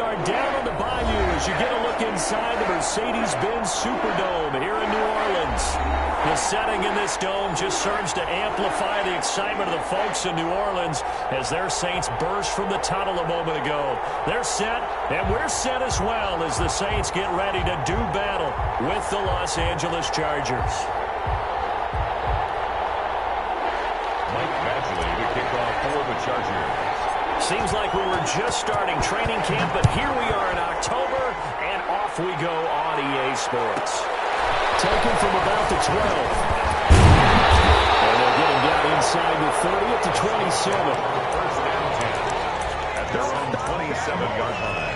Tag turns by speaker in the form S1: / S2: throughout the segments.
S1: are down on the bayou as you get a look inside the Mercedes-Benz Superdome here in New Orleans. The setting in this dome just serves to amplify the excitement of the folks in New Orleans as their Saints burst from the tunnel a moment ago. They're set, and we're set as well as the Saints get ready to do battle with the Los Angeles Chargers.
S2: Mike Badgley to kick off for the Chargers.
S1: Seems like we were just starting training camp, but here we are in October, and off we go on EA Sports. Taken from about the 12. And they're getting down inside the 30 at the 27.
S2: First down 10 at their own 27-yard line.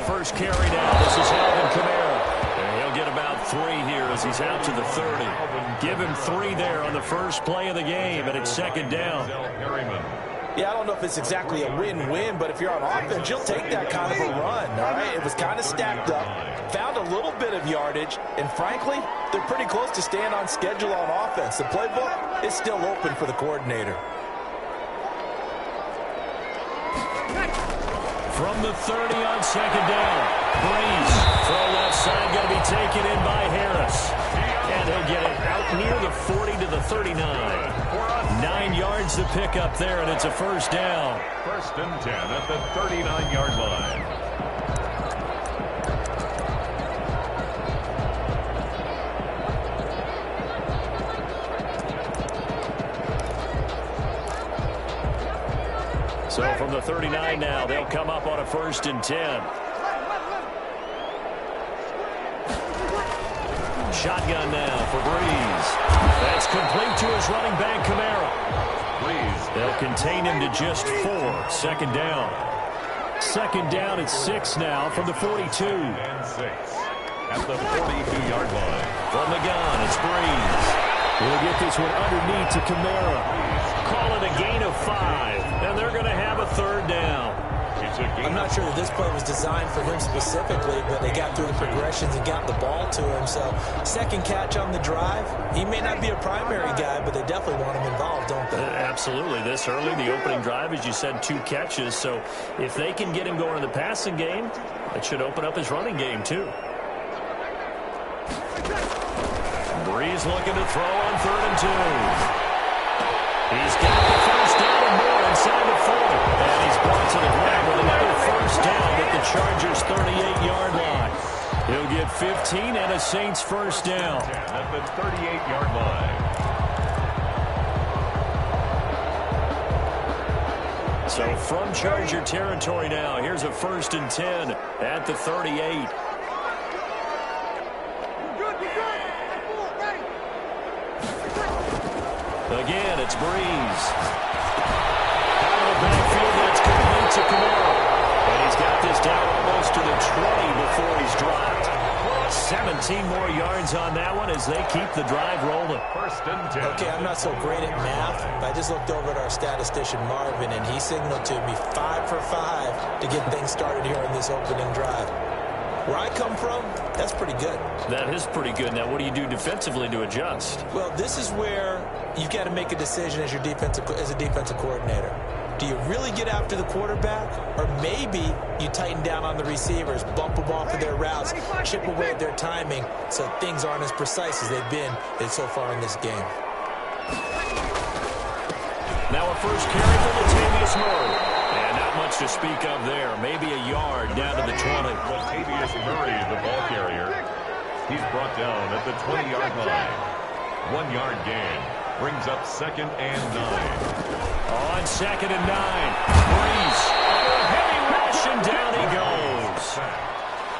S1: First carry down. This is Alvin Kamara. And he'll get about 3 here as he's out to the 30. Give him 3 there on the first play of the game, and it's second down.
S3: Yeah, I don't know if it's exactly a win-win, but if you're on offense, you'll take that kind of a run, all right? It was kind of stacked up, found a little bit of yardage, and frankly, they're pretty close to staying on schedule on offense. The playbook is still open for the coordinator.
S1: From the 30 on second down. Breeze, throw left side, going to be taken in by Harris. And he'll get it out near the 40 to the 39. 9 yards to pick up there, and it's a first down.
S2: First and 10 at the 39-yard line.
S1: So from the 39 now, they'll come up on a first and 10. Shotgun now for Breeze. That's complete to his running back, Kamara.
S2: Breeze.
S1: They'll contain him to just 4. Second down. Second down at 6 now from the 42.
S2: And 6 at the 42-yard line.
S1: From the gun, it's Breeze. We'll get this one underneath to Kamara. Call it a gain of 5, and they're going to have a third down.
S3: I'm not sure that this play was designed for him specifically, but they got through the progressions and got the ball to him. So second catch on the drive. He may not be a primary guy, but they definitely want him involved, don't they?
S1: Absolutely. This early, the opening drive, as you said, 2 catches. So if they can get him going in the passing game, it should open up his running game too. Breeze looking to throw on 3rd and 2. He's got the first down and more inside the 40. And he's brought to the ground with another first down at the Chargers' 38-yard line. He'll get 15 and a Saints first down.
S2: At the 38-yard line.
S1: So from Charger territory now, here's a first and 10 at the 38. Again, it's Breeze. Out of the backfield, and it's complete to Kamara. And he's got this down almost to the 20 before he's dropped. 17 more yards on that one as they keep the drive rolling.
S2: First and 10.
S3: Okay, I'm not so great at math, but I just looked over at our statistician, Marvin, and he signaled to me 5 for 5 to get things started here on this opening drive. Where I come from, that's pretty good.
S1: That is pretty good. Now, what do you do defensively to adjust?
S3: Well, this is where you've got to make a decision as a defensive coordinator. Do you really get after the quarterback, or maybe you tighten down on the receivers, bump them off of their routes, chip away at their timing so things aren't as precise as they've been so far in this game?
S1: Now a first carry for Latavius Murray. And not much to speak of there. Maybe a yard down to the 20.
S2: Latavius Murray, the ball carrier. He's brought down at the 20-yard line. 1 yard gain. Brings up second and 9.
S1: On second and 9. Breeze. Oh, heavy rush, and down he goes.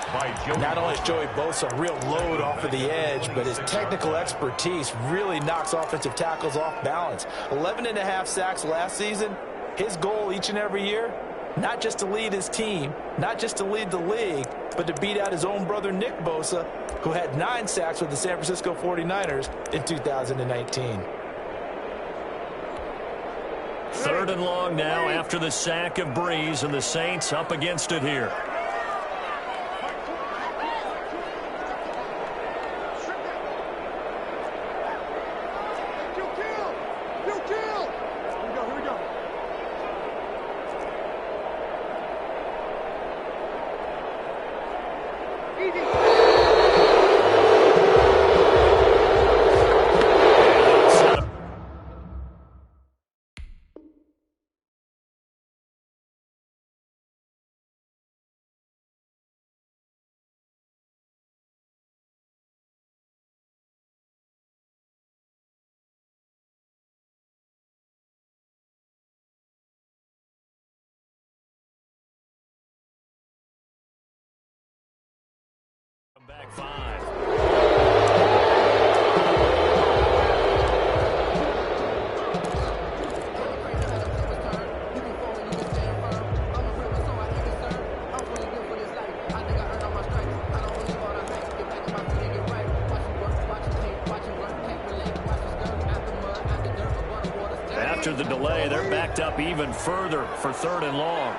S2: by Joey.
S3: Not only is Joey Bosa a real load off of the edge, but his technical expertise really knocks offensive tackles off balance. 11.5 sacks last season. His goal each and every year, not just to lead his team, not just to lead the league, but to beat out his own brother Nick Bosa, who had 9 sacks with the San Francisco 49ers in 2019.
S1: 3rd and long now after the sack of Breeze, and the Saints up against it here. Back 5. After the delay, they're backed up even further for 3rd and long.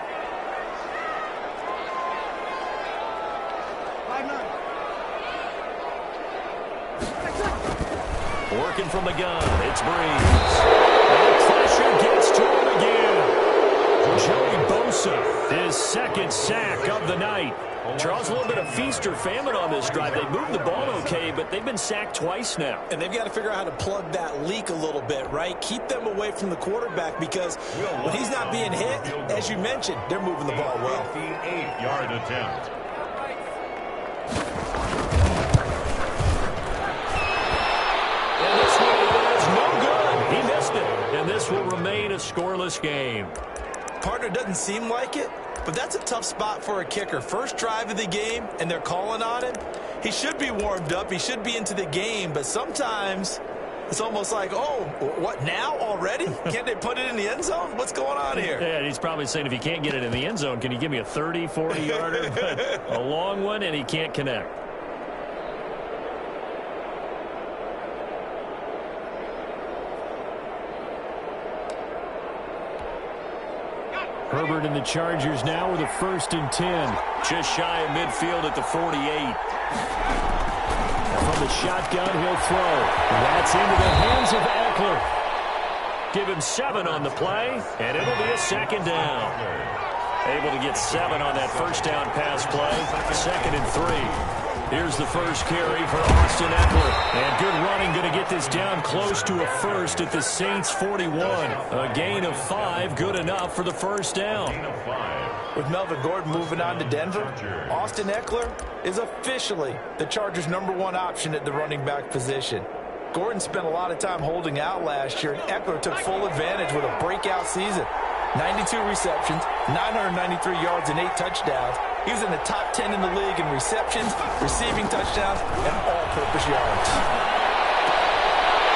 S1: Working from the gun, it's Breeze. And pressure gets to him again. Joey Bosa, his 2nd sack of the night. Charles, a little bit of feast or famine on this drive. They moved the ball okay, but they've been sacked twice now.
S3: And they've got to figure out how to plug that leak a little bit, right? Keep them away from the quarterback, because when he's not being hit, as you mentioned, they're moving the ball well.
S2: 58-yard attempt.
S1: This will remain a scoreless game.
S3: Partner, doesn't seem like it, but that's a tough spot for a kicker. First drive of the game, and they're calling on him. He should be warmed up. He should be into the game, but sometimes it's almost like, oh, what, now already? Can't they put it in the end zone? What's going on here?
S1: Yeah, he's probably saying, if you can't get it in the end zone, can you give me a 30, 40-yarder? A long one, and he can't connect. Herbert and the Chargers now with a 1st and 10. Just shy of midfield at the 48. From the shotgun, he'll throw. That's into the hands of Eckler. Give him 7 on the play, and it'll be a 2nd down. Able to get 7 on that 1st down pass play. 2nd and 3. Here's the first carry for Austin Eckler. And good running, going to get this down close to a 1st at the Saints 41. A gain of 5, good enough for the 1st down.
S3: With Melvin Gordon moving on to Denver, Austin Eckler is officially the Chargers' #1 option at the running back position. Gordon spent a lot of time holding out last year, and Eckler took full advantage with a breakout season. 92 receptions, 993 yards, and 8 touchdowns. He was in the top 10 in the league in receptions, receiving touchdowns, and all-purpose yards.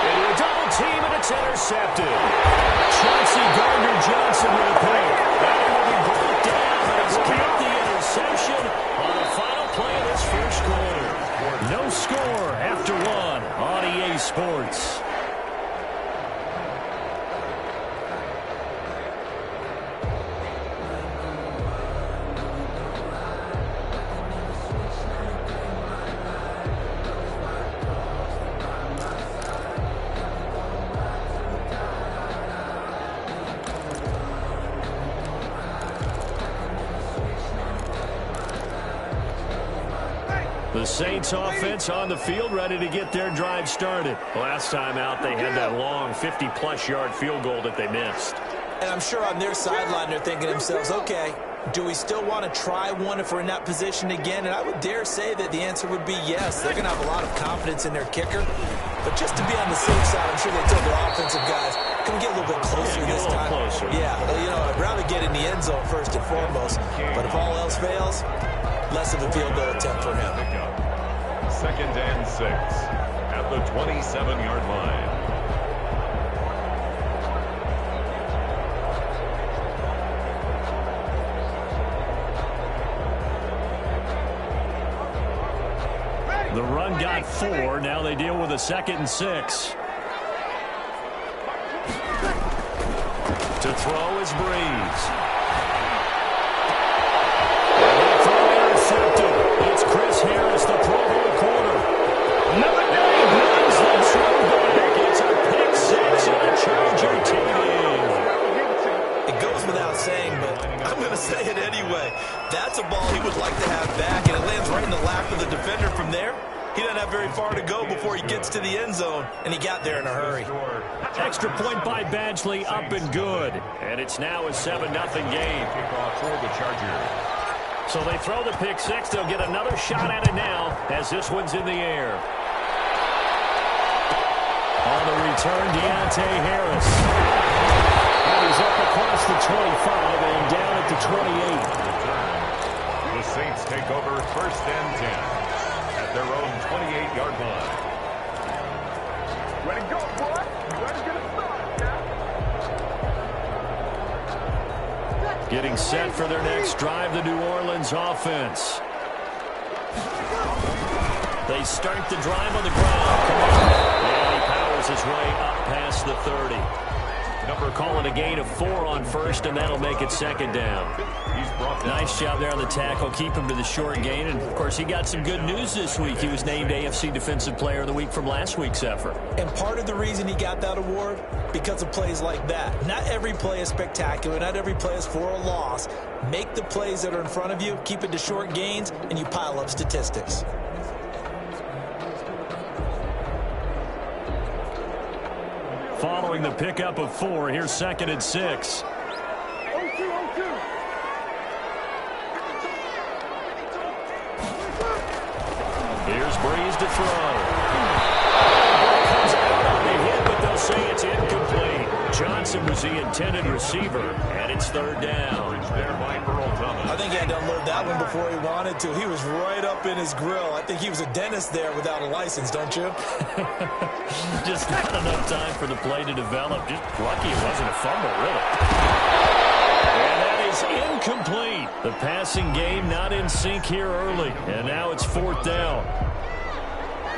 S1: Into a double team, and it's intercepted. Chauncey Gardner-Johnson with a pick. That will be brought down, but it's kept the interception on the final play of this first quarter. No score after 1 on EA Sports. The Saints offense on the field, ready to get their drive started. Last time out, they had that long 50-plus yard field goal that they missed.
S3: And I'm sure on their sideline, they're thinking to themselves, okay, do we still want to try one if we're in that position again? And I would dare say that the answer would be yes. They're going to have a lot of confidence in their kicker. But just to be on the safe side, I'm sure they told their offensive guys, can we get a little bit closer this time?
S1: Closer.
S3: Yeah, you know, I'd rather get in the end zone first and foremost. But if all else fails, less of a field goal attempt for him.
S2: Second and 6 at the 27-yard line.
S1: The run got 4. Now they deal with a 2nd and 6. To throw is Breeze. And that throw intercepted. It's Chris Harris, the Pro Bowl corner. Another day brings them through back. It's a pick 6 and a Charger TD.
S3: It goes without saying, but I'm going to say it anyway. That's a ball he would like to have back, and it lands right in the lap of the defender from there. He doesn't have very far to go before he gets to the end zone, and he got there in a hurry.
S1: Extra point by Badgley, up and good. And it's now a 7-0 game.
S2: Kickoff for the Chargers.
S1: So they throw the pick 6. They'll get another shot at it now as this one's in the air. On the return, Deontay Harris. And he's up across the 25 and down at the 28.
S2: The Saints take over 1st and 10 at their own 28-yard line.
S4: Way to go, boy. Let's get it started now.
S1: Getting set for their next drive, the New Orleans offense. They start the drive on the ground. And he powers his way up past the 30. Number calling a gain of 4 on 1st, and that'll make it 2nd down.
S2: He's brought down.
S1: Nice job there on the tackle. Keep him to the short gain. And, of course, he got some good news this week. He was named AFC Defensive Player of the Week from last week's effort.
S3: And part of the reason he got that award, because of plays like that. Not every play is spectacular. Not every play is for a loss. Make the plays that are in front of you, keep it to short gains, and you pile up statistics.
S1: Following the pickup of 4, here's 2nd and 6. Here's Breeze to throw. Comes out on the hit, but they'll say it's incomplete. Johnson was the intended receiver, and it's 3rd down.
S2: There by Earl Thomas.
S3: I think he had to unload that one before he wanted to. He was right up in his grill. I think he was a dentist there without a license, don't you?
S1: Just not enough time for the play to develop. Just lucky it wasn't a fumble, really. And that is incomplete. The passing game not in sync here early. And now it's 4th down.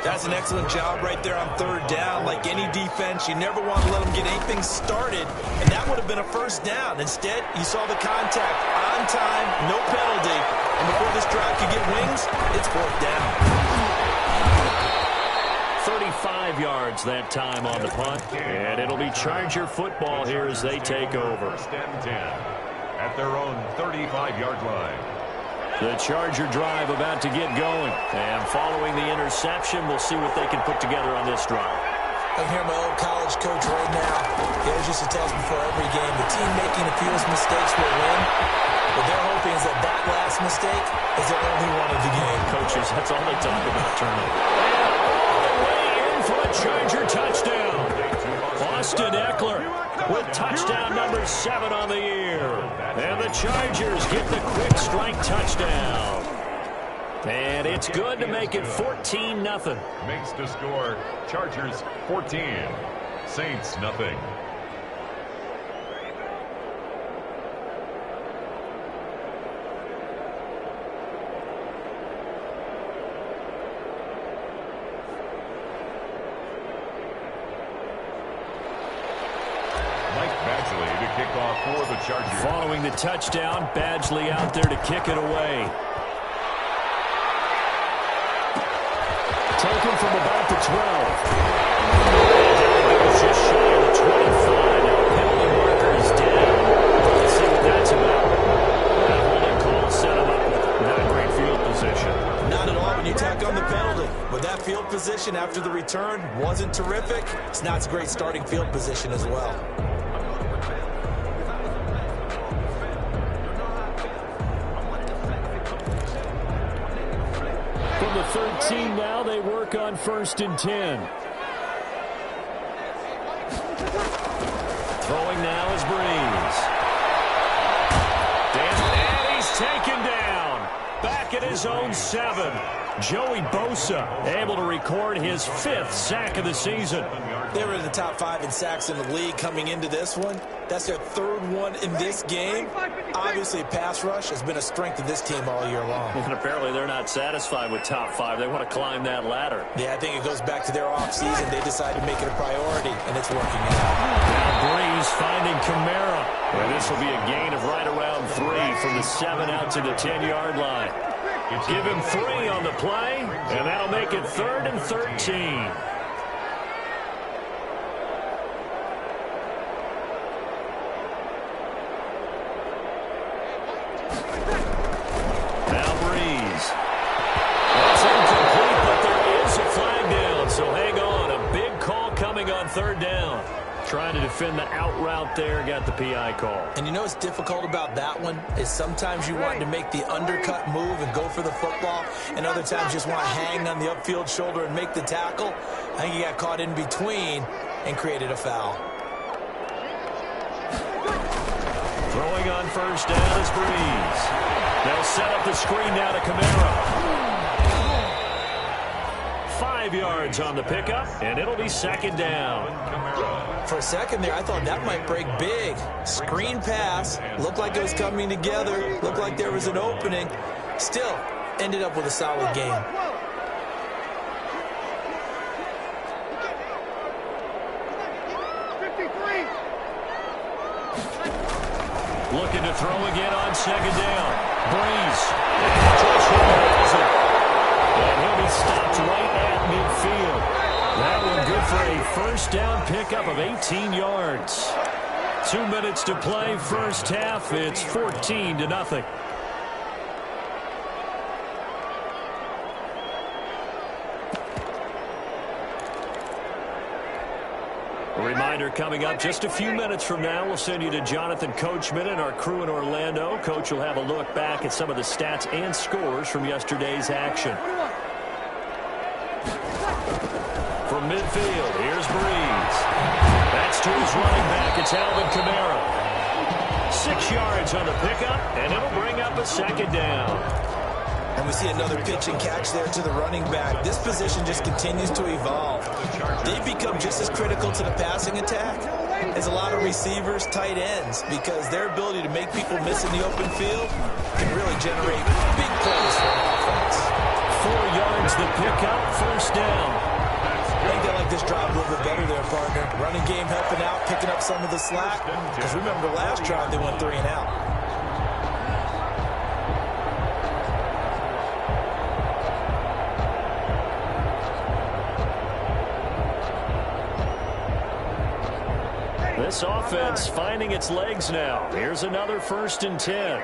S3: That's an excellent job right there on 3rd down. Like any defense, you never want to let them get anything started, and that would have been a 1st down. Instead, you saw the contact on time, no penalty, and before this drive could get wings, it's 4th down.
S1: 35 yards that time on the punt, and it'll be Charger football here as they take over.
S2: 1st and 10 at their own 35-yard line.
S1: The Charger drive about to get going. And following the interception, we'll see what they can put together on this drive.
S3: I'm here, my old college coach right now. He always used to tell us before every game, the team making the fewest mistakes will win. What they're hoping is that last mistake is their only one of the game.
S1: Coaches, that's all they talk about, turnover. And all the way in for a Charger touchdown. Austin Eckler with touchdown number 7 on the year. And the Chargers get the quick strike touchdown. And it's good to make it 14-0.
S2: Makes the score Chargers 14, Saints nothing. For the Chargers.
S1: Following the touchdown, Badgley out there to kick it away. Taken from about the 12. Just shy of the 25. Now penalty marker is down. Let's see what that's about. That holding call set him up with not great field position.
S3: Not at all when you tack on the penalty. But that field position after the return wasn't terrific. It's not a great starting field position as well.
S1: From the 13 now, they work on 1st and 10. Throwing now is Breeze. And he's taken down. Back back at his own 7. Joey Bosa able to record his 5th sack of the season.
S3: They were in the top 5 in sacks in the league coming into this one. That's their 3rd one in this game. Obviously, pass rush has been a strength of this team all year long.
S1: And apparently they're not satisfied with top 5. They want to climb that ladder.
S3: Yeah, I think it goes back to their offseason. They decided to make it a priority, and it's working out.
S1: Now Breeze finding Kamara. And this will be a gain of right around 3 from the 7 out to the 10-yard line. Give him 3 on the play, and that'll make it 3rd and 13. Now Breeze. That's incomplete, but there is a flag down, so hang on. A big call coming on 3rd down. Trying to defend the out route there, got the PI call.
S3: And you know what's difficult about that one is sometimes you want to make the undercut move and go for the football, and other times you just want to hang on the upfield shoulder and make the tackle. I think he got caught in between and created a foul.
S1: Throwing on 1st down is Breeze. They'll set up the screen now to Kamara. 5 yards on the pickup, and it'll be 2nd down.
S3: For a second there, I thought that might break big. Screen pass, looked like it was coming together, looked like there was an opening. Still, ended up with a solid game.
S1: Looking to throw again on 2nd down. Breeze. And he'll be stopped right at midfield. That one good for a 1st down pickup of 18 yards. 2 minutes to play, 1st half. It's 14-0. A reminder coming up just a few minutes from now, we'll send you to Jonathan Coachman and our crew in Orlando. Coach will have a look back at some of the stats and scores from yesterday's action. From midfield, here's Breeze. That's to his running back. It's Alvin Kamara. 6 yards on the pickup, and it'll bring up a 2nd down.
S3: And we see another pitch and catch there to the running back. This position just continues to evolve. They've become just as critical to the passing attack as a lot of receivers, tight ends, because their ability to make people miss in the open field can really generate big plays for an offense.
S1: 4 yards the pickup, 1st down.
S3: I think they like this drive a little bit better there, partner. Running game helping out, picking up some of the slack. Because remember, last drive they went 3 and out.
S1: This offense finding its legs now. Here's another 1st and 10.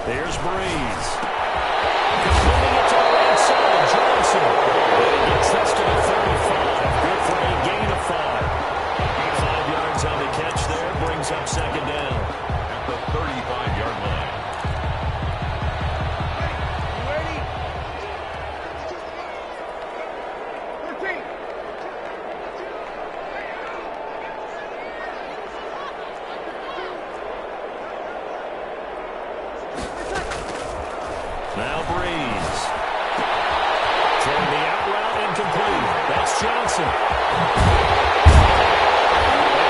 S1: There's Breeze. Completing it to the right side. Johnson. And he gets this to the 35. Good for a gain of 5. 5 yards on the catch there. Brings up 2nd down.
S2: At the 35-yard line.
S4: Ready? 14.
S1: Now Breeze. Throwing the out route incomplete. That's Johnson.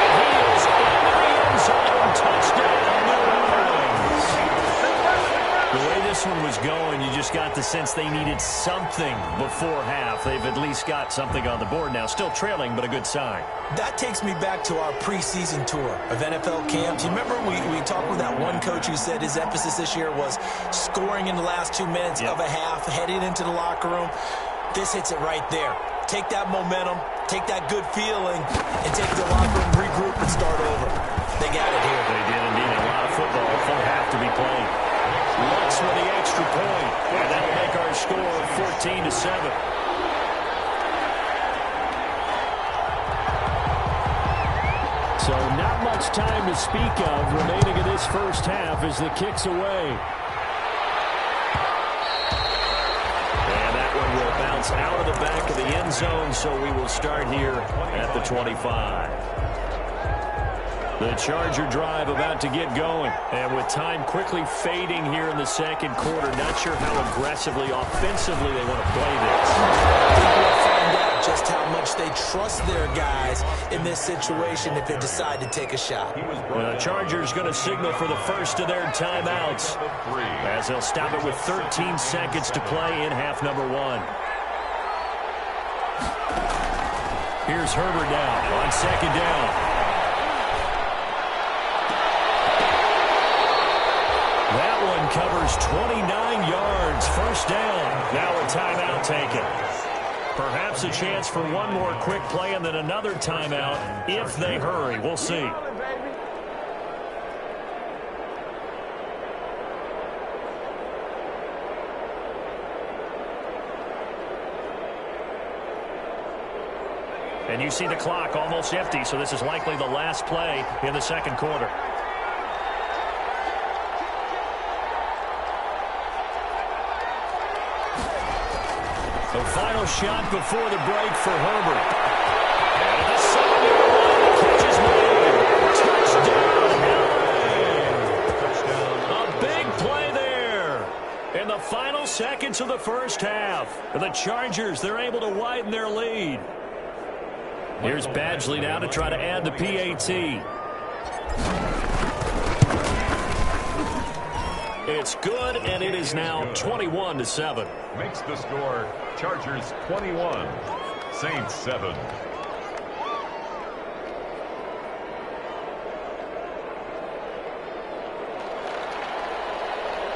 S1: And he is into the end zone. Touchdown, New Orleans. The way this one was going, you just got the sense they needed something before half. They've at least got something on the board now. Still trailing, but a good sign.
S3: That takes me back to our preseason tour of NFL camps. You remember we talked with that one coach who said his emphasis this year was scoring in the last 2 minutes of a half, heading into the locker room. This hits it right there. Take that momentum, take that good feeling, and take the locker room, regroup, and start over. They got it here.
S1: They did indeed. A lot of football. Full half to be played. Looks for the extra point, and that'll make our score 14-7. So not much time to speak of remaining in this 1st half as the kick's away. And that one will bounce timeouts out of the back of the end zone, so we will start here at the 25. The Charger drive about to get going. And with time quickly fading here in the second quarter, not sure how aggressively, offensively they want to play this.
S3: I think we'll find out just how much they trust their guys in this situation if they decide to take a shot.
S1: The Chargers going to signal for the first of their timeouts as they'll stop it with 13 seconds to play in half number 1. Here's Herbert down on second down. That one covers 29 yards. First down. Now a timeout taken. Perhaps a chance for one more quick play and then another timeout if they hurry. We'll see. And you see the clock almost empty, so this is likely the last play in the second quarter. The final shot before the break for Herbert. And the secondary line catches Touchdown. A big play there in the final seconds of the first half. And the Chargers, they're able to widen their lead. Here's Badgley now to try to add the PAT. It's good, and it is now 21-7.
S2: Makes the score Chargers 21, Saints 7.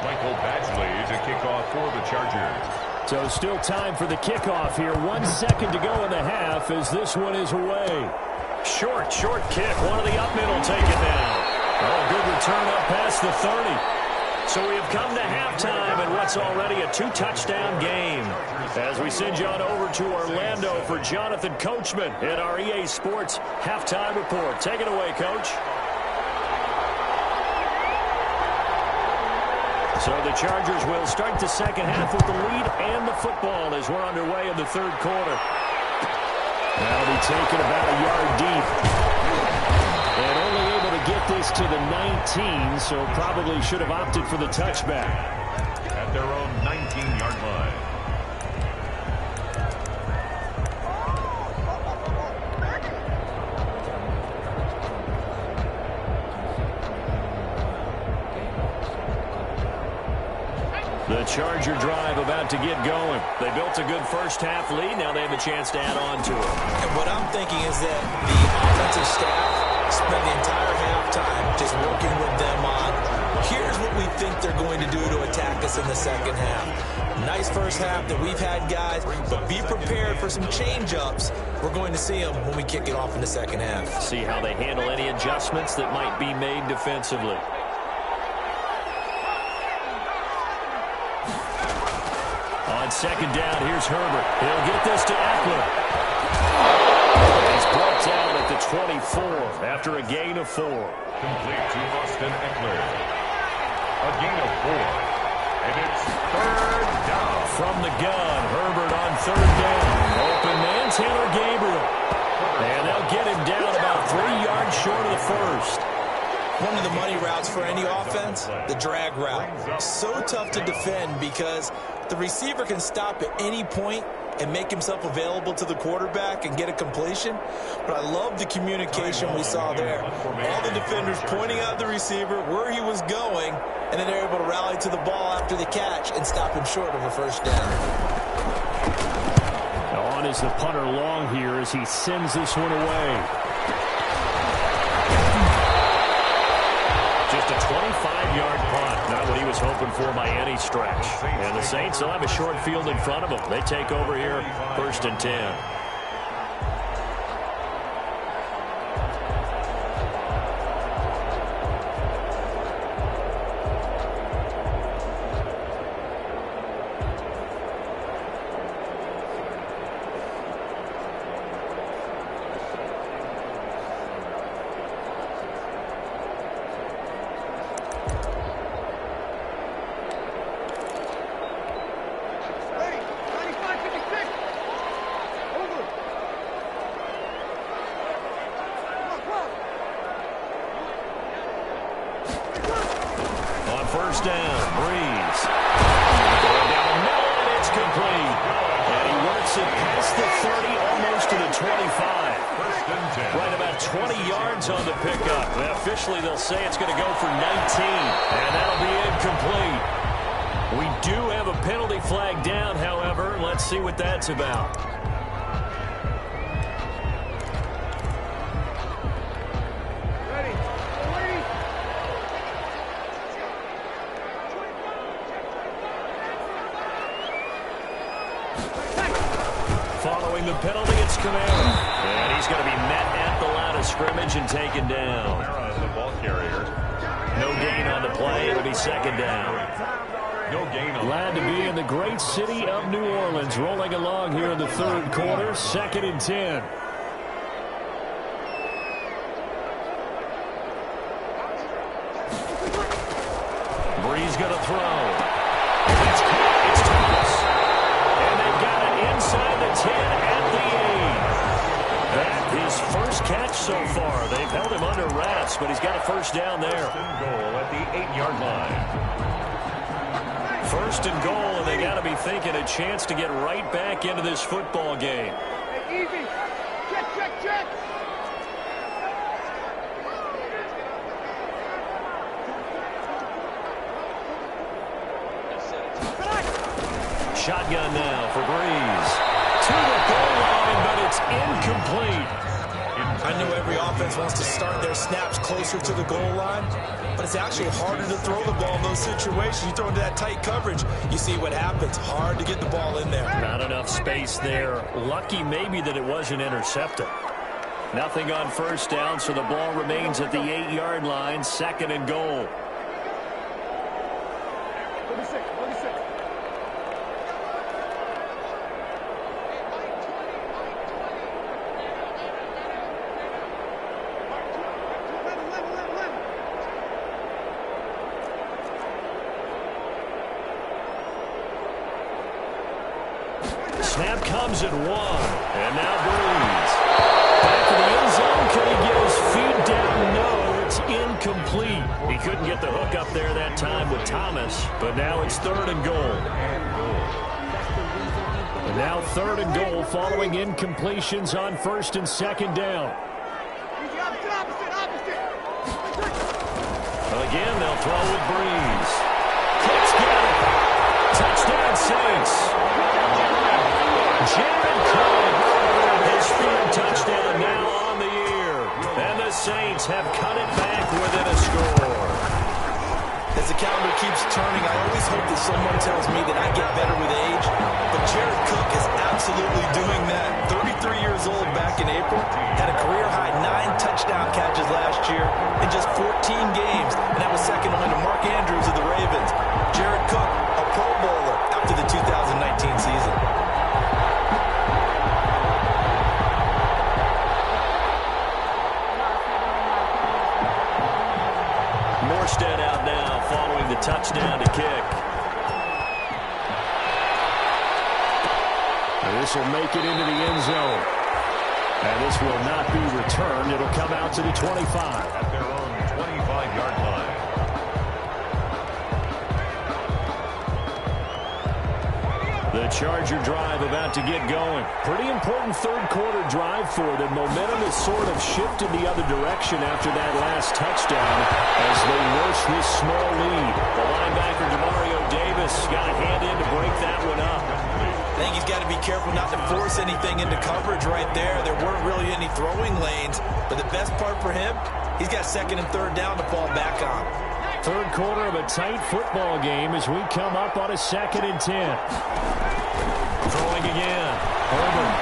S2: Michael Badgley to kick off for the Chargers.
S1: So still time for the kickoff here. 1 second to go in the half as this one is away. Short kick. One of the up middle taken down. Oh, good return up past the 30. So we have come to halftime in what's already a 2-touchdown game. As we send you on over to Orlando for Jonathan Coachman in our EA Sports Halftime Report. Take it away, Coach. So the Chargers will start the second half with the lead and the football as we're underway in the third quarter. That'll be taken about a yard deep. And only able to get this to the 19, so probably should have opted for the touchback.
S2: At their own 19-yard line.
S1: The Charger drive about to get going. They built a good first-half lead. Now they have a chance to add on to it.
S3: And what I'm thinking is that the offensive staff spent the entire halftime just working with them on, here's what we think they're going to do to attack us in the second half. Nice first half that we've had, guys, but be prepared for some change-ups. We're going to see them when we kick it off in the second half.
S1: See how they handle any adjustments that might be made defensively. On second down, here's Herbert. He'll get this to Eckler. He's brought down at the 24 after a gain of 4.
S2: Complete to Austin Eckler. A gain of 4. And it's third down.
S1: From the gun, Herbert on third down. Open man, Taylor Gabriel. And they'll get him down about 3 yards short of the first.
S3: One of the money routes for any offense, the drag route. So tough to defend because the receiver can stop at any point and make himself available to the quarterback and get a completion. But I love the communication we saw there. All the defenders pointing out the receiver, where he was going, and then they're able to rally to the ball after the catch and stop him short of a first down.
S1: Now on is the punter long here as he sends this one away. Just a 25-yard punt. Not what he was hoping for by any stretch. And the Saints will have a short field in front of them. They take over here, 1st and 10. first down. Breeze. Going down the middle, and it's complete. And he works it past the 30, almost to the 25. Right about 20 yards on the pickup. Well, officially, they'll say it's going to go for 19. And that'll be incomplete. We do have a penalty flag down, however. Let's see what that's about. Following the penalty, it's Kamara. And he's going to be met at the line of scrimmage and taken down.
S2: Kamara, the ball carrier.
S1: No gain on the play. It'll be second down.
S2: No gain on.
S1: Glad to be in the great city of New Orleans, rolling along here in the third quarter. 2nd and 10. Breeze going to throw. It's caught. It's Thomas. And they've got it inside the 10 at the 8. That his first catch so far. They've held him under wraps, but he's got a first down there.
S2: First and goal at the 8-yard line.
S1: First and goal, and they got to be thinking a chance to get right back into this football game.
S4: Hey, easy. Check, check, check.
S1: Shotgun now for Breeze. To the goal line, but it's incomplete.
S3: I know every offense wants to start their snaps closer to the goal line, but it's actually harder to throw the ball in those situations. You throw into that tight coverage, you see what happens. Hard to get the ball in there.
S1: Not enough space there. Lucky maybe that it wasn't intercepted. Nothing on first down, so the ball remains at the 8-yard line. 2nd and goal.
S4: 36.
S1: Snap comes at 1. And now Breeze. Back to the end zone. Can he get his feet down? No, it's incomplete. He couldn't get the hook up there that time with Thomas. But now it's 3rd and goal. And now 3rd and goal following incompletions on 1st and 2nd down. Again, they'll throw with Breeze. Kick's got it. Touchdown Saints. Jared Cook, his 3rd touchdown now on the year. And the Saints have cut it back within a score.
S3: As the calendar keeps turning, I always hope that someone tells me that I get better with age. But Jared Cook is absolutely doing that. 33 years old back in April. Had a career-high 9 touchdown catches last year in just 14 games. And that was second only to Mark Andrews of the Ravens. Jared Cook, a Pro Bowler after the 2019 season.
S1: Morstead out now following the touchdown to kick. This will make it into the end zone. And this will not be returned. It'll come out to the 25.
S2: At their own 25-yard line.
S1: The Charger drive about to get going. Pretty important third quarter drive for them. Momentum has sort of shifted the other direction after that last touchdown as they nurse this small lead. The linebacker, Demario Davis, got a hand in to break that one up.
S3: I think he's got to be careful not to force anything into coverage right there. There weren't really any throwing lanes, but the best part for him, he's got 2nd and 3rd down to fall back on.
S1: Third quarter of a tight football game as we come up on a 2nd and 10. Throwing again. Herbert.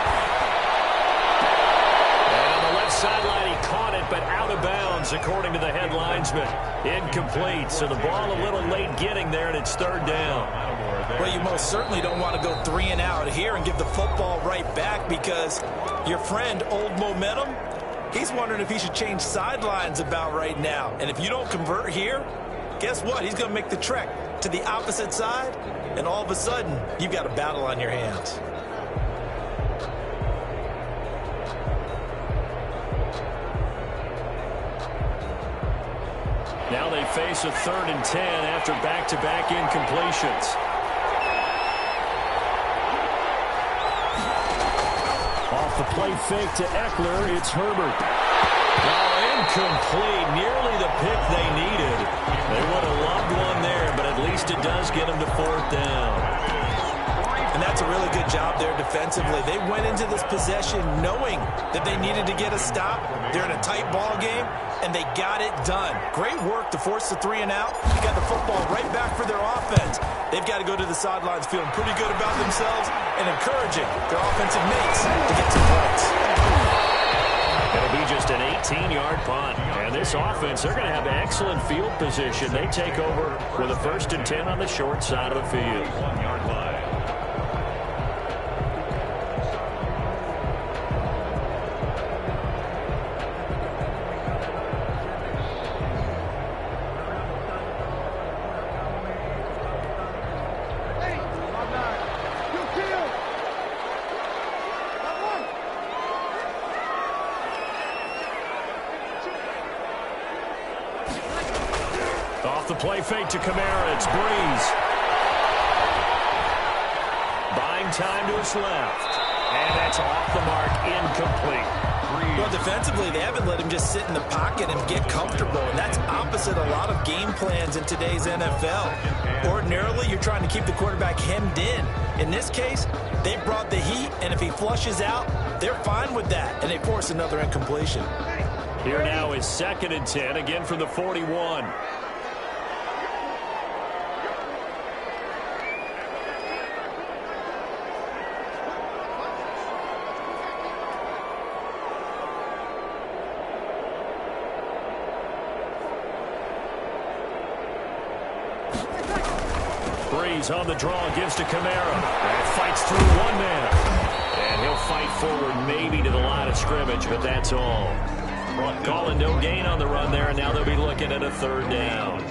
S1: And on the left sideline, he caught it, but out of bounds, according to the head linesman. Incomplete, so the ball a little late getting there, and it's 3rd down.
S3: Well, you most certainly don't want to go 3 and out here and give the football right back because your friend, Old Momentum, he's wondering if he should change sidelines about right now. And if you don't convert here, guess what? He's going to make the trek to the opposite side, and all of a sudden, you've got a battle on your hands.
S1: Now they face a 3rd and 10 after back-to-back incompletions. Off the play fake to Eckler, it's Herbert. Oh, incomplete. Nearly the pick they needed. They would have loved one there, but at least it does get them to 4th down.
S3: And that's a really good job there defensively. They went into this possession knowing that they needed to get a stop. They're in a tight ball game, and they got it done. Great work to force the 3 and out. They got the football right back for their offense. They've got to go to the sidelines feeling pretty good about themselves and encouraging their offensive mates to get some points.
S1: It'll be just an 18-yard punt. And this offense, they're going to have excellent field position. They take over with a 1st and 10 on the short side of the field.
S2: 1-yard line.
S1: Off the play fake to Kamara, it's Breeze. Buying time to his left. And that's off the mark, incomplete.
S3: Well, defensively, they haven't let him just sit in the pocket and get comfortable, and that's opposite a lot of game plans in today's NFL. Ordinarily, you're trying to keep the quarterback hemmed in. In this case, they brought the heat, and if he flushes out, they're fine with that, and they force another incompletion.
S1: Here now is 2nd and 10, again from the 41. Breeze on the draw, gives to Kamara. And fights through one man. And he'll fight forward maybe to the line of scrimmage, but that's all. Calling no gain on the run there, and now they'll be looking at a 3rd down.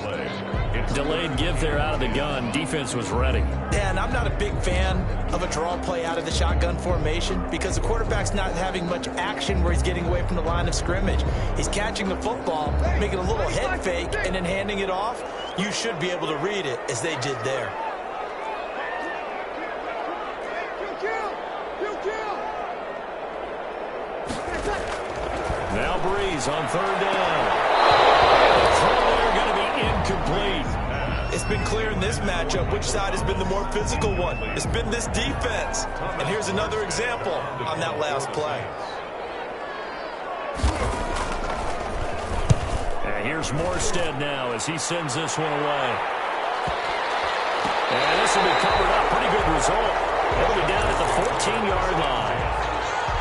S1: Delayed give there out of the gun. Defense was ready.
S3: Yeah, and I'm not a big fan of a draw play out of the shotgun formation because the quarterback's not having much action where he's getting away from the line of scrimmage. He's catching the football, making a little head fake, and then handing it off. You should be able to read it as they did there.
S1: Now Breeze on 3rd down. The throw there going to be incomplete.
S3: It's been clear in this matchup which side has been the more physical one. It's been this defense. And here's another example on that last play.
S1: And here's Morstead now as he sends this one away. And this will be covered up. Pretty good result. They'll be down at the 14-yard line.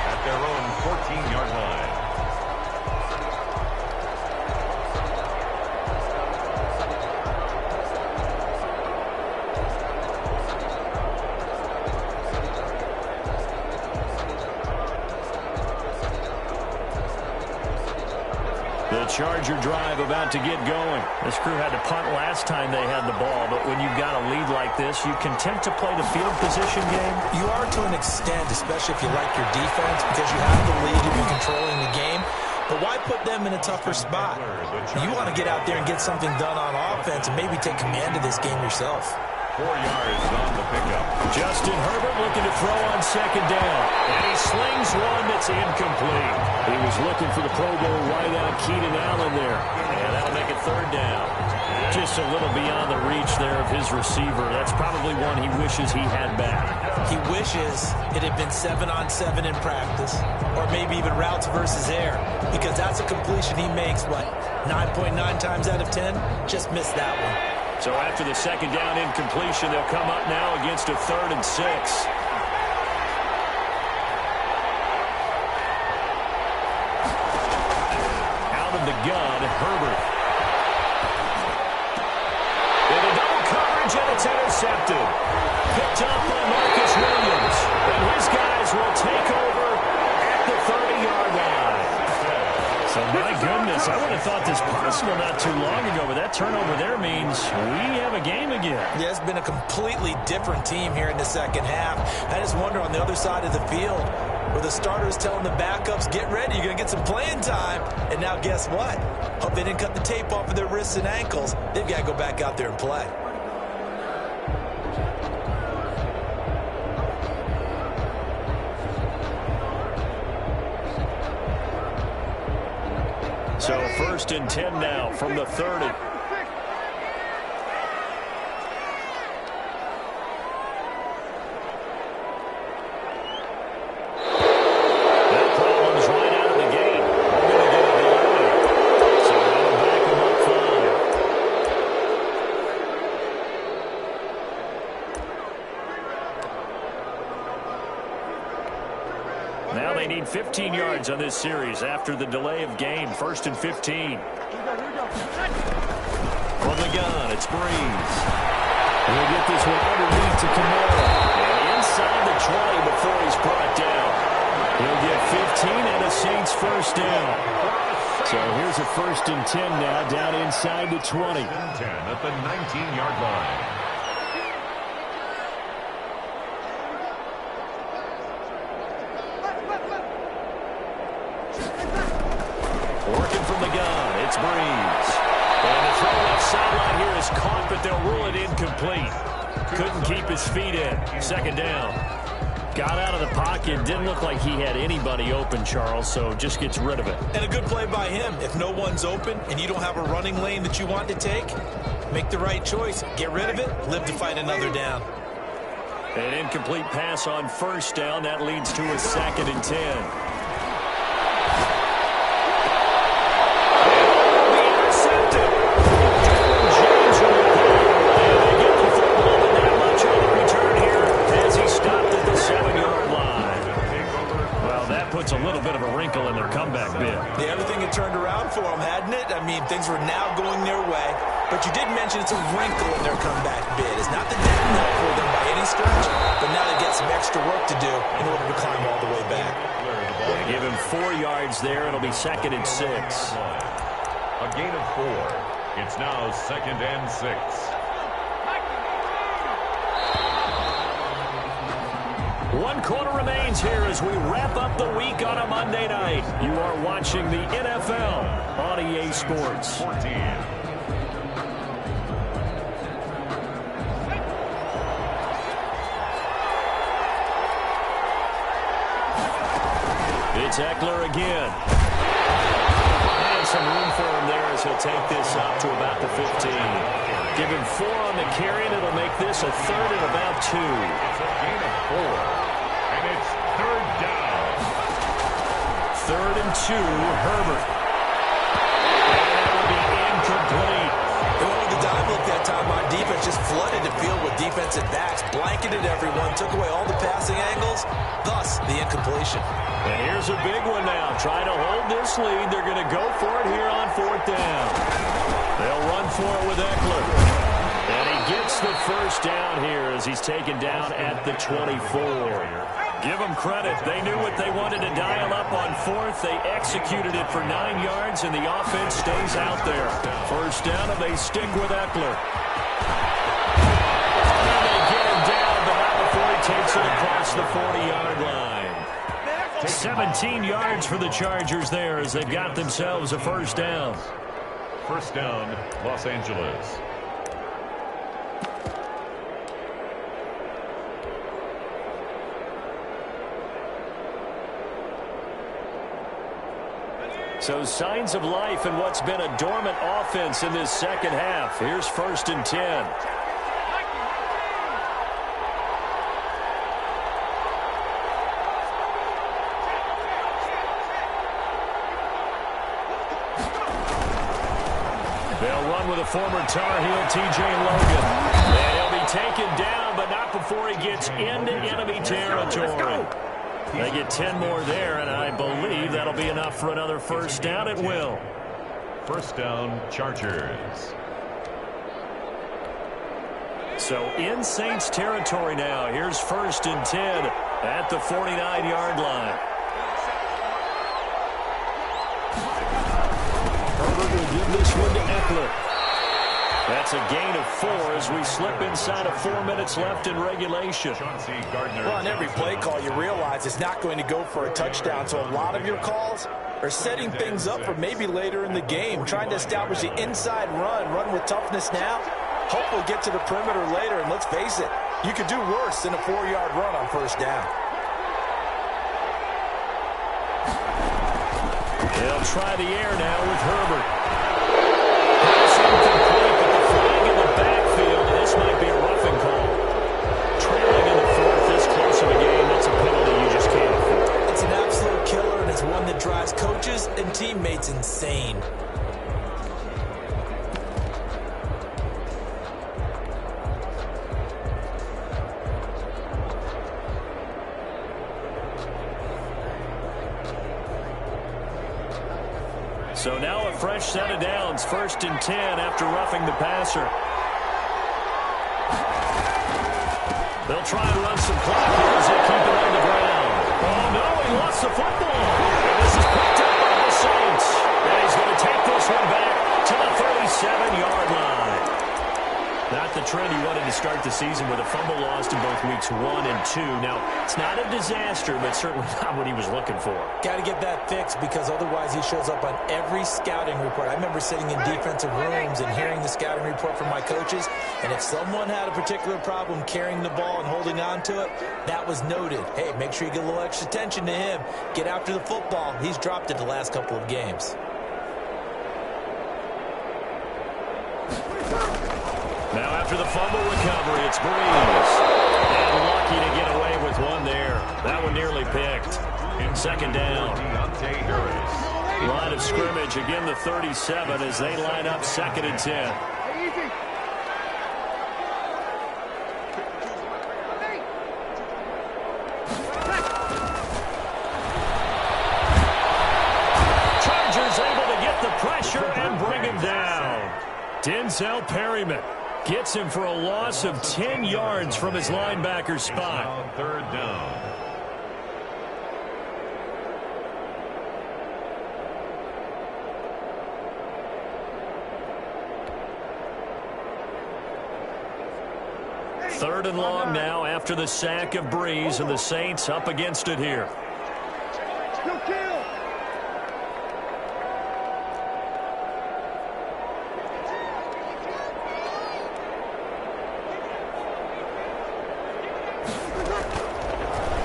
S2: At their own 14-yard line.
S1: The Charger drive about to get going. This crew had to punt last time they had the ball, but when you've got a lead like this, you content to play the field position game?
S3: You are to an extent, especially if you like your defense, because you have the lead and you're controlling the game. But why put them in a tougher spot? You want to get out there and get something done on offense and maybe take command of this game yourself.
S2: 4 yards on the pickup.
S1: Justin Herbert looking to throw on 2nd down. And he slings one that's incomplete. He was looking for the Pro Bowl wideout Keenan Allen there. And that'll make it 3rd down. Just a little beyond the reach there of his receiver. That's probably one he wishes he had back.
S3: He wishes it had been 7-on-7 in practice, or maybe even routes versus air, because that's a completion he makes, 9.9 times out of 10? Just missed that one.
S1: So after the 2nd down incompletion, they'll come up now against a 3rd and 6. Out of the gun, Herbert. Into double coverage, and it's intercepted. Picked up by Marcus Williams. And his guys will take over at the 30-yard line. So, my goodness, I would have thought this possible not too long ago, but that turnover there means we have a game again.
S3: Yeah, it's been a completely different team here in the second half. I just wonder on the other side of the field, where the starter's telling the backups, get ready, you're going to get some playing time. And now guess what? Hope they didn't cut the tape off of their wrists and ankles. They've got to go back out there and play.
S1: So 1st and 10 now from the 30. Now they need 15 yards on this series after the delay of game. 1st and 15. From the gun, it's Breeze. He'll get this one underneath to Kamara. And inside the 20 before he's brought down. He'll get 15 and a Saints first down. So here's a 1st and 10 now down inside the 20.
S2: 10 at the 19-yard line.
S1: Working from the gun, it's Breeze. And the throw left sideline here is caught, but they'll rule it incomplete. Couldn't keep his feet in. 2nd down. Got out of the pocket. Didn't look like he had anybody open, Charles, so just gets rid of it.
S3: And a good play by him. If no one's open and you don't have a running lane that you want to take, make the right choice. Get rid of it. Live to fight another down.
S1: An incomplete pass on 1st down. That leads to a 2nd and 10. Puts a little bit of a wrinkle in their comeback bid.
S3: Yeah, everything had turned around for them, hadn't it? I mean, things were now going their way. But you did mention it's a wrinkle in their comeback bid. It's not that that didn't help for them by any stretch, but now they get some extra work to do in order to climb all the way back.
S1: They give him 4 yards there. It'll be 2nd and 6.
S2: A gain of 4. It's now 2nd and 6.
S1: One quarter remains here as we wrap up the week on a Monday night. You are watching the NFL on EA Sports.
S2: 14.
S1: It's Eckler again. And some room for him there as he'll take this up to about the 15. Give him 4 on the carry, and it'll make this a 3rd and about 2.
S2: It's a gain of 4. And it's 3rd down.
S1: 3rd and 2, Herbert. And that will be incomplete.
S3: They went with the dime look that time on defense, just flooded the field with defensive backs, blanketed everyone, took away all the passing angles, thus the incompletion.
S1: And here's a big one now. Trying to hold this lead. They're going to go for it here on 4th down. They'll run for it with Eckler. And he gets the 1st down here as he's taken down at the 24. Give them credit. They knew what they wanted to dial up on 4th. They executed it for 9 yards, and the offense stays out there. 1st down, and they stick with Eckler. And they get him down, but not before he takes it across the 40-yard line. 17 yards for the Chargers there as they've got themselves a 1st down.
S2: 1st down, Los Angeles.
S1: So signs of life in what's been a dormant offense in this 2nd half. Here's 1st and 10. They'll run with a former Tar Heel, T.J. Logan. And he'll be taken down, but not before he gets into enemy territory. They get 10 more there, and I believe that'll be enough for another 1st down. It will.
S2: 1st down, Chargers.
S1: So in Saints territory now. Here's 1st and 10 at the 49-yard line. Herbert will give this one to Eckler. That's a gain of 4 as we slip inside of 4 minutes left in regulation.
S3: Well, on every play call, you realize it's not going to go for a touchdown, so a lot of your calls are setting things up for maybe later in the game, trying to establish the inside run with toughness now, hopefully get to the perimeter later, and let's face it, you could do worse than a 4-yard run on first down.
S1: They'll try the air now with Herbert. Pass incomplete, but the flag in the backfield. This might be a roughing call. Trailing in the 4th, this close of a game, that's a penalty you just can't afford.
S3: It's an absolute killer, and it's one that drives coaches and teammates insane.
S1: So now a fresh set of downs, 1st and 10 after roughing the passer. They'll try and run some clock here as they keep it on the ground. Oh, no, he lost the football. And this is picked up by the Saints. And he's going to take this one back to the 37-yard line. Not the trend he wanted to start the season with a fumble lost in both weeks 1 and 2. Now, it's not a disaster, but certainly not what he was looking for.
S3: Got to get that fixed because otherwise he shows up on every scouting report. I remember sitting in defensive rooms and hearing the scouting report from my coaches, and if someone had a particular problem carrying the ball and holding on to it, that was noted. Hey, make sure you get a little extra attention to him. Get after the football. He's dropped it the last couple of games.
S1: Now after the fumble recovery, it's Breeze. And lucky to get away with one there. That one nearly picked. 2nd down. Line of scrimmage, again the 37 as they line up 2nd and 10. Chargers able to get the pressure and bring him down. Denzel Perryman gets him for a loss of 10 yards from his linebacker spot.
S2: On 3rd down.
S1: Third and long now after the sack of Breeze, and the Saints up against it here.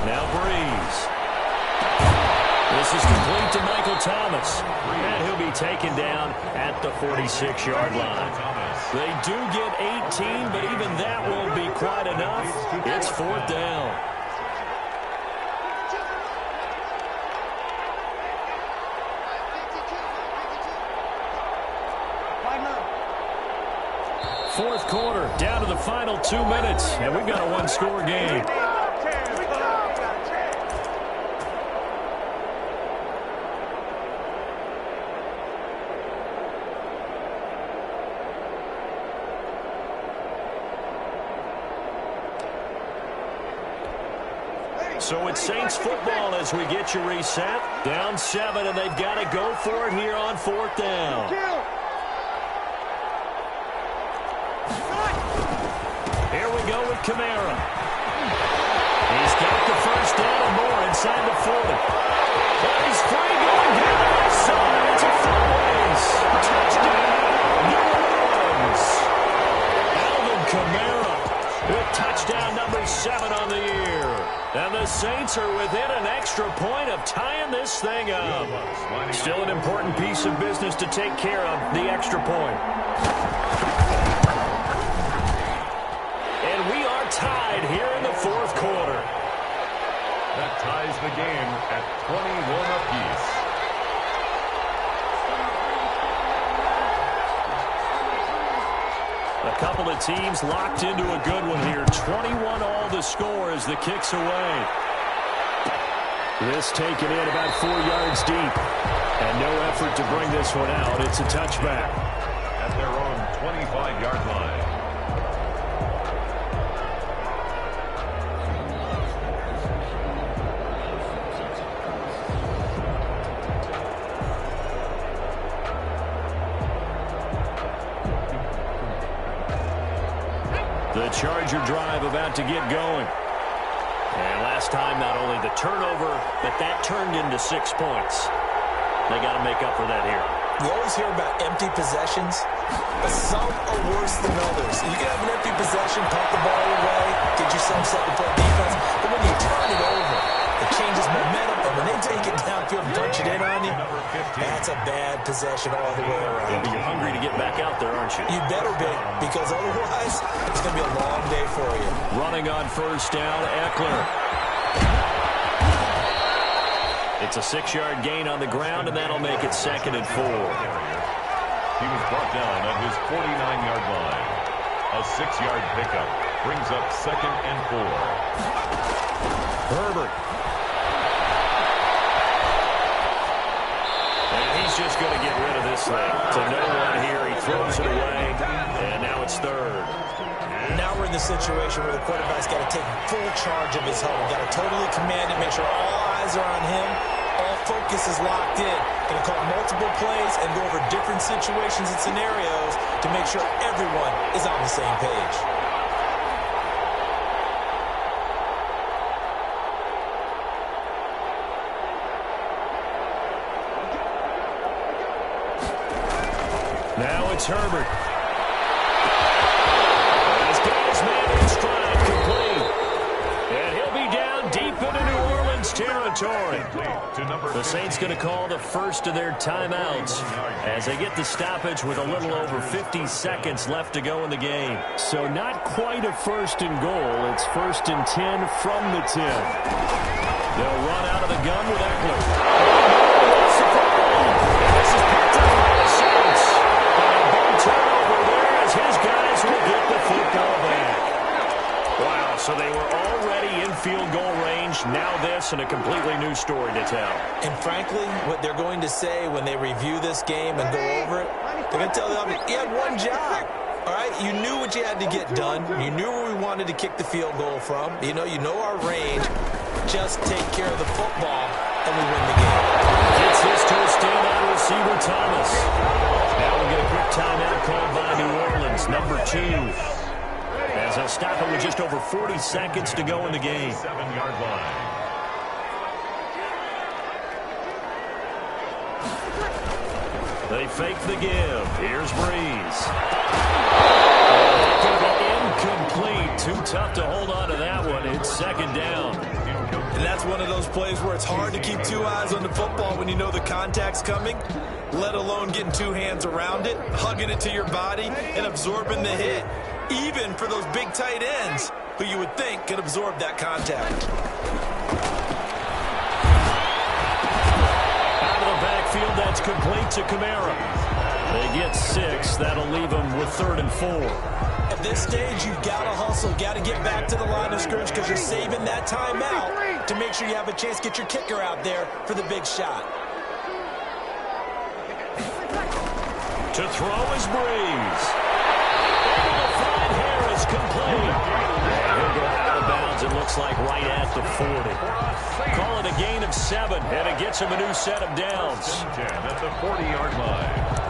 S1: Now Breeze. This is complete to Michael Thomas. And he'll be taken down at the 46-yard line. They do get 18, but even that won't be quite enough. It's 4th down. Fourth quarter, down to the final 2 minutes, and we've got a one-score game. So it's Saints football as we get you reset. Down 7, and they've got to go for it here on 4th down. Here we go with Kamara. He's got the first down and more inside the 40. But he's free going down the right side to Flores. Touchdown, New Orleans. Alvin Kamara with touchdown number 7 on the year. And the Saints are within an extra point of tying this thing up. Still an important piece of business to take care of, the extra point. And we are tied here in the 4th quarter.
S2: That ties the game at 21 apiece.
S1: A couple of teams locked into a good one here. 21 all to score as the kick's away. This taken in about 4 yards deep. And no effort to bring this one out. It's a touchback.
S2: At their own 25-yard line.
S1: The Charger drive about to get going. And last time, not only the turnover, but that turned into 6 points. They got to make up for that here.
S3: You always hear about empty possessions, but some are worse than others. You can have an empty possession, pump the ball away, get yourself set to play defense, but when you turn it over, it changes momentum, and when they take it downfield and punch it in on you, that's a bad possession all the way around.
S1: Yeah, but you're hungry to get back out there, aren't you?
S3: You better be, because otherwise, it's going to be a long day for you.
S1: Running on first down, Eckler. It's a 6-yard gain on the ground, and that'll make it 2nd and 4.
S2: He was brought down at his 49-yard line. A 6-yard pickup brings up 2nd and 4.
S1: Herbert. And he's just going to get rid of this thing. To no one here, he throws it away, and now it's 3rd.
S3: Now we're in the situation where the quarterback's got to take full charge of his home. Got to totally command it, make sure all eyes are on him. All focus is locked in. Going to call multiple plays and go over different situations and scenarios to make sure everyone is on the same page.
S1: Now it's Herbert. He's got his man in stride, complete. And he'll be down deep into New Orleans territory. The Saints going to call the first of their timeouts as they get the stoppage with a little over 50 seconds left to go in the game. So not quite a 1st and goal. It's 1st and 10 from the 10. They'll run out of the gun with Eckler. This is picked up by the Saints. And a big turnover there as his guys will get the football back. Wow, so they were already in field goal range. Now this and a completely new story to tell.
S3: And frankly, what they're going to say when they review this game and go over it, they're going to tell them, you had one job. All right, you knew what you had to get done. You knew where we wanted to kick the field goal from. You know our range. Just take care of the football, and we win the game.
S1: Gets this to a standout receiver, Thomas. Now we'll get a quick timeout called by New Orleans, number 2. As they'll stop it with just over 40 seconds to go in the game.
S2: 7-yard line.
S1: They fake the give. Here's Breeze. Incomplete. Too tough to hold on to that one. It's 2nd down.
S3: And that's one of those plays where it's hard to keep 2 eyes on the football when you know the contact's coming, let alone getting 2 hands around it, hugging it to your body, and absorbing the hit, even for those big tight ends who you would think could absorb that contact.
S1: Out of the backfield, that's complete to Kamara. They get 6. That'll leave them with 3rd and 4.
S3: At this stage, you've got to hustle, got to get back to the line of scrimmage because you're saving that timeout to make sure you have a chance to get your kicker out there for the big shot.
S1: To throw is Breeze. Able to find Harris, complete. And he'll go out of bounds, it looks like right at the 40. Call it a gain of 7, and it gets him a new set of downs.
S2: 10 at the 40-yard line.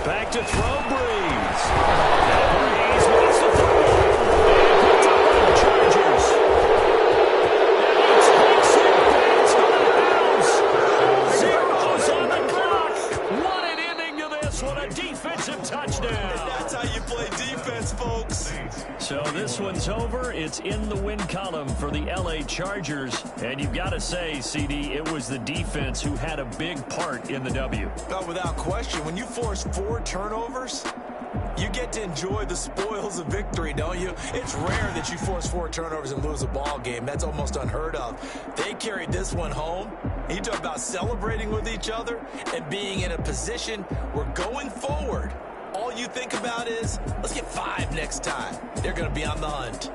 S1: Back to throw, Breeze. And Breeze makes the throw. And picked up by the Chargers. And he takes it. It's out of bounds. Zeros on the clock. What an ending to this. What a defensive touchdown.
S3: That's how you play defense, folks.
S1: So this one's over. It's in the win column for the LA Chargers. And you've got to say, CD, it was the defense who had a big part in the W.
S3: Oh, without question. When you force 4 turnovers, you get to enjoy the spoils of victory, don't you? It's rare that you force 4 turnovers and lose a ball game. That's almost unheard of. They carried this one home. You talk about celebrating with each other and being in a position where going forward, all you think about is, let's get 5 next time. They're going to be on the hunt.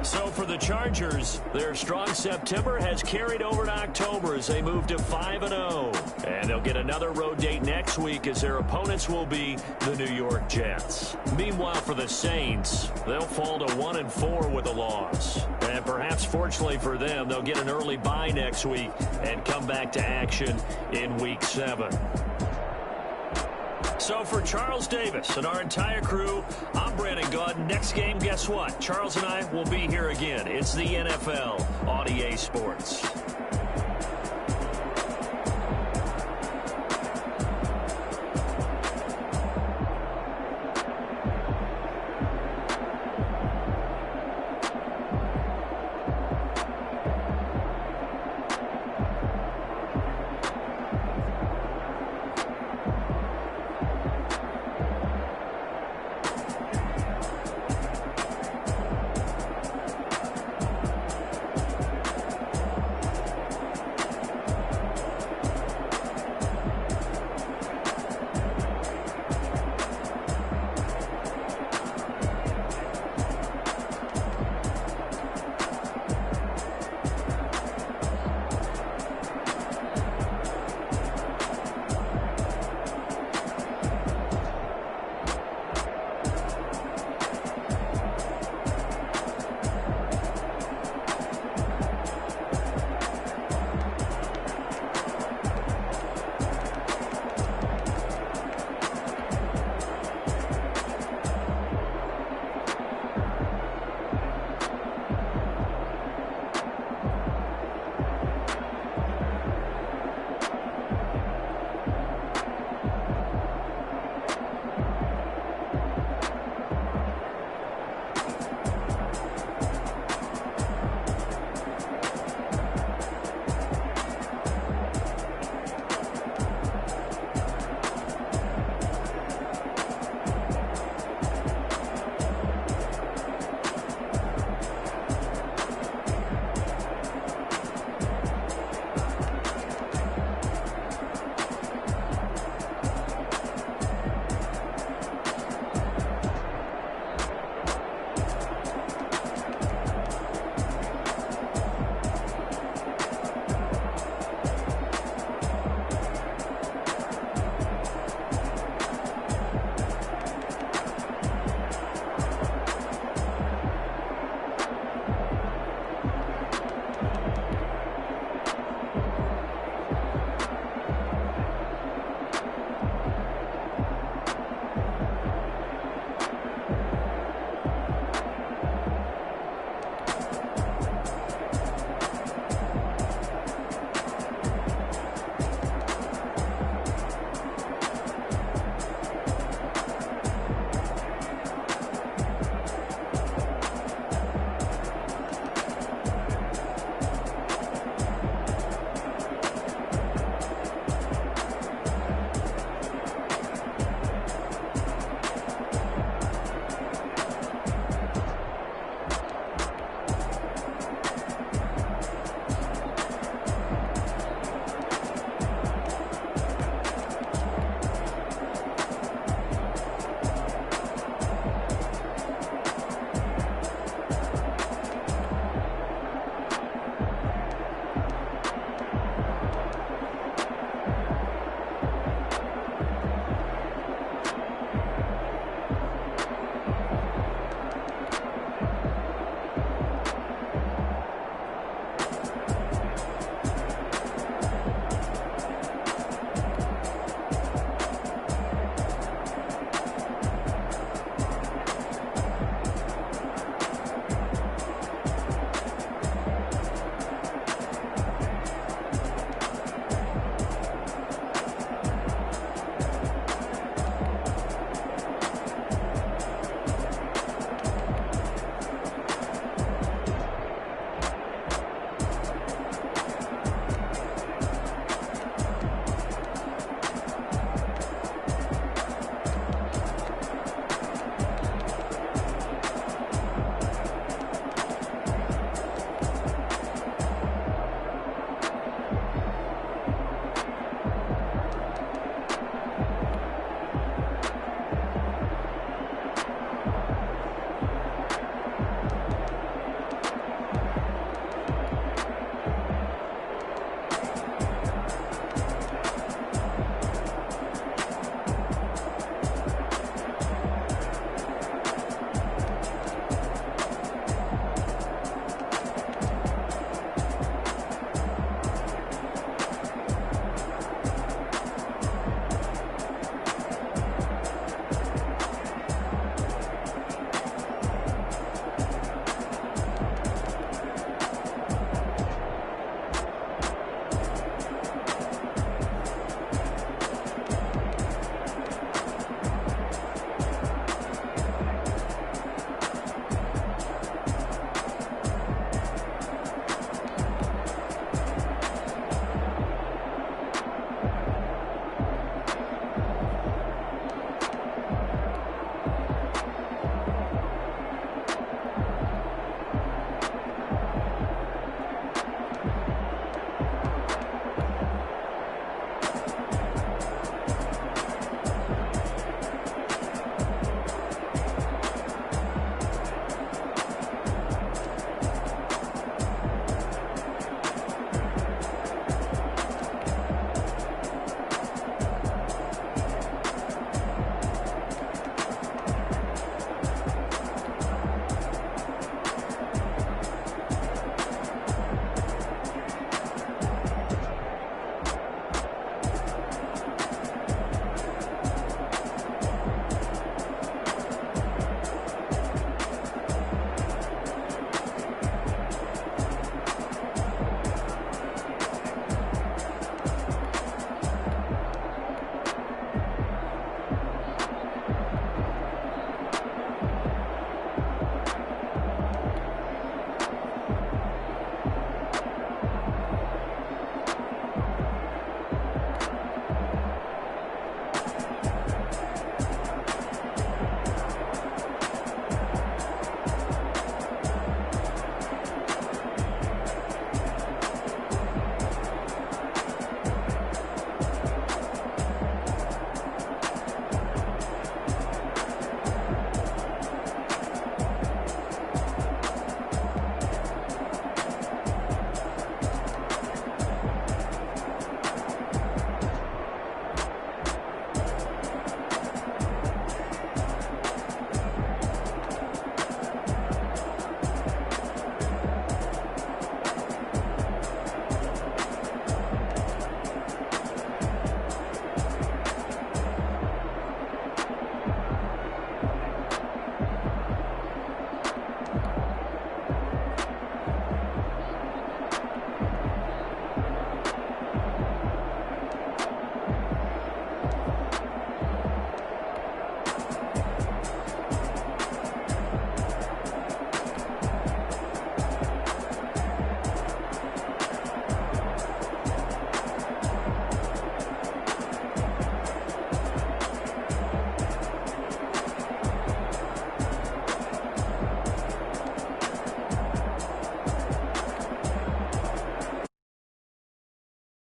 S1: So for the Chargers, their strong September has carried over to October as they move to 5-0. And they'll get another road date next week as their opponents will be the New York Jets. Meanwhile, for the Saints, they'll fall to 1-4 with a loss. And perhaps fortunately for them, they'll get an early bye next week and come back to action in Week 7. So for Charles Davis and our entire crew, I'm Brandon Gaudin. Next game, guess what? Charles and I will be here again. It's the NFL on EA Sports.